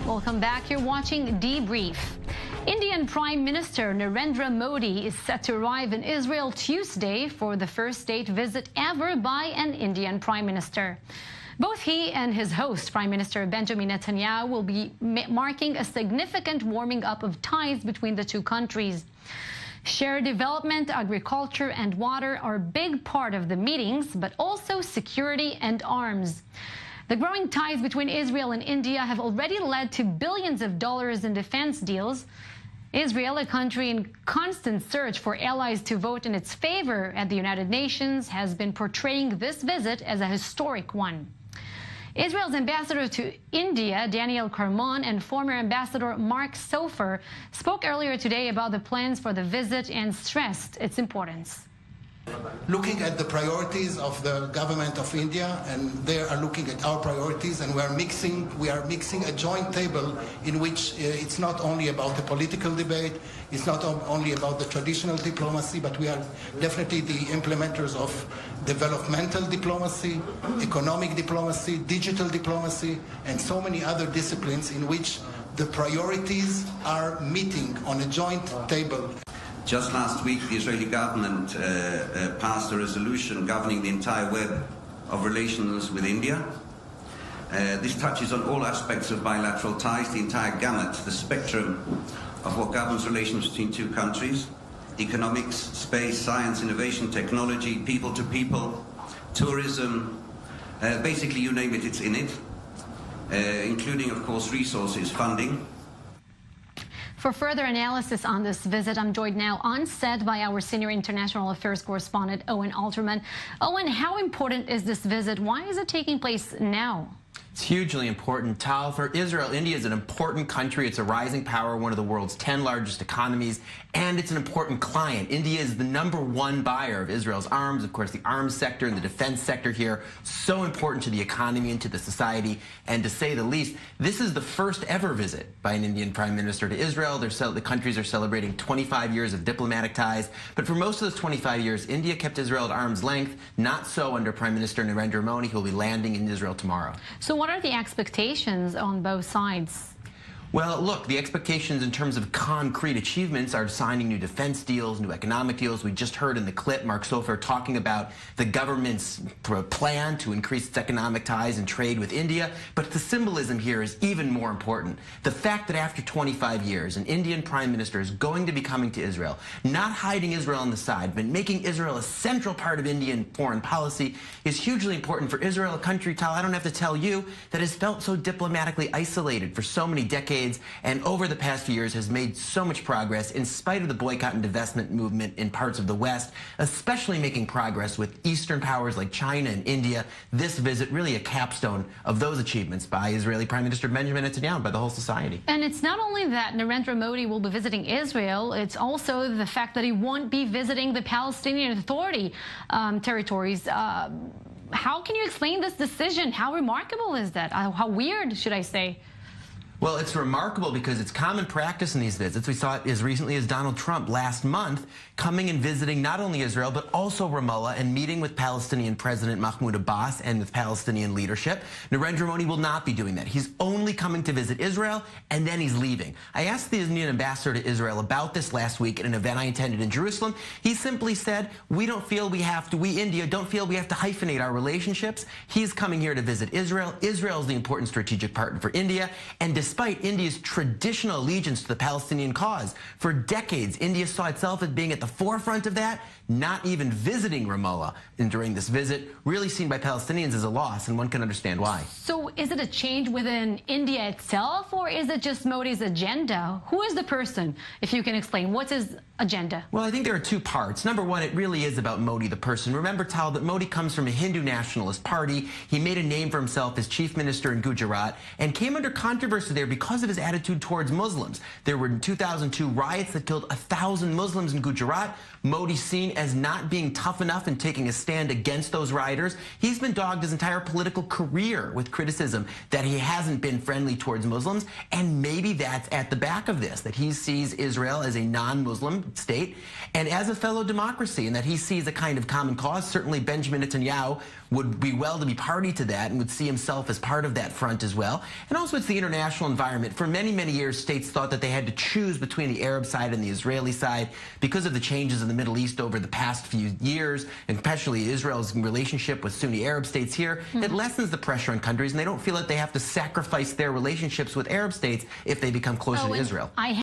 Welcome back. You're watching Debrief. Indian Prime Minister Narendra Modi is set to arrive in Israel Tuesday for the first state visit ever by an Indian Prime Minister. Both he and his host, Prime Minister Benjamin Netanyahu, will be marking a significant warming up of ties between the two countries. Shared development, agriculture, and water are a big part of the meetings, but also security and arms. The growing ties between Israel and India have already led to billions of dollars in defense deals. Israel, a country in constant search for allies to vote in its favor at the United Nations, has been portraying this visit as a historic one. Israel's ambassador to India, Daniel Carmon, and former ambassador Mark Sofer spoke earlier today about the plans for the visit and stressed its importance. Looking at the priorities of the government of India, and they are looking at our priorities, and we are mixing a joint table in which it's not only about the political debate, it's not only about the traditional diplomacy, but we are definitely the implementers of developmental diplomacy, economic diplomacy, digital diplomacy, and so many other disciplines in which the priorities are meeting on a joint table. Just last week, the Israeli government passed a resolution governing the entire web of relations with India. This touches on all aspects of bilateral ties, the entire gamut, the spectrum of what governs relations between two countries: economics, space, science, innovation, technology, people to people, tourism, basically you name it, it's in it, including, of course, resources, funding. For further analysis on this visit, I'm joined now on set by our senior international affairs correspondent, Owen Alterman. Owen, how important is this visit? Why is it taking place now? It's hugely important, Tal. For Israel, India is an important country. It's a rising power, one of the world's 10 largest economies, and it's an important client. India is the #1 buyer of Israel's arms. Of course, the arms sector and the defense sector here, so important to the economy and to the society. And to say the least, this is the first ever visit by an Indian prime minister to Israel. The countries are celebrating 25 years of diplomatic ties. But for most of those 25 years, India kept Israel at arm's length. Not so under Prime Minister Narendra Modi, who will be landing in Israel tomorrow. So what are the expectations on both sides? Well, look, the expectations in terms of concrete achievements are signing new defense deals, new economic deals. We just heard in the clip Mark Sofer talking about the government's plan to increase its economic ties and trade with India. But the symbolism here is even more important. The fact that after 25 years, an Indian prime minister is going to be coming to Israel, not hiding Israel on the side, but making Israel a central part of Indian foreign policy is hugely important for Israel, a country, Tal, I don't have to tell you, that has felt so diplomatically isolated for so many decades, and over the past few years has made so much progress in spite of the boycott and divestment movement in parts of the West, especially making progress with Eastern powers like China and India. This visit really a capstone of those achievements by Israeli Prime Minister Benjamin Netanyahu, by the whole society. And it's not only that Narendra Modi will be visiting Israel, it's also the fact that he won't be visiting the Palestinian Authority territories. How can you explain this decision? How remarkable is that? How weird, should I say? Well, it's remarkable because it's common practice in these visits. We saw it as recently as Donald Trump last month coming and visiting not only Israel, but also Ramallah and meeting with Palestinian President Mahmoud Abbas and with Palestinian leadership. Narendra Modi will not be doing that. He's only coming to visit Israel, and then he's leaving. I asked the Indian ambassador to Israel about this last week at an event I attended in Jerusalem. He simply said, we India don't feel we have to hyphenate our relationships. He's coming here to visit Israel. Israel is the important strategic partner for India, and despite India's traditional allegiance to the Palestinian cause, for decades, India saw itself as being at the forefront of that. Not even visiting Ramallah during this visit, really seen by Palestinians as a loss, and one can understand why. So is it a change within India itself, or is it just Modi's agenda? Who is the person, if you can explain? What's his agenda? Well, I think there are two parts. Number one, it really is about Modi, the person. Remember, Tal, that Modi comes from a Hindu nationalist party. He made a name for himself as chief minister in Gujarat and came under controversy there because of his attitude towards Muslims. There were in 2002 riots that killed 1,000 Muslims in Gujarat. Modi's seen as not being tough enough and taking a stand against those rioters. He's been dogged his entire political career with criticism that he hasn't been friendly towards Muslims, and maybe that's at the back of this, that he sees Israel as a non-Muslim state and as a fellow democracy, and that he sees a kind of common cause. Certainly Benjamin Netanyahu would be well to be party to that and would see himself as part of that front as well. And also it's the international environment. For many, many years, states thought that they had to choose between the Arab side and the Israeli side because of the changes in the Middle East over the past few years, and especially Israel's relationship with Sunni Arab states here. It lessens the pressure on countries, and they don't feel that they have to sacrifice their relationships with Arab states if they become closer to Israel.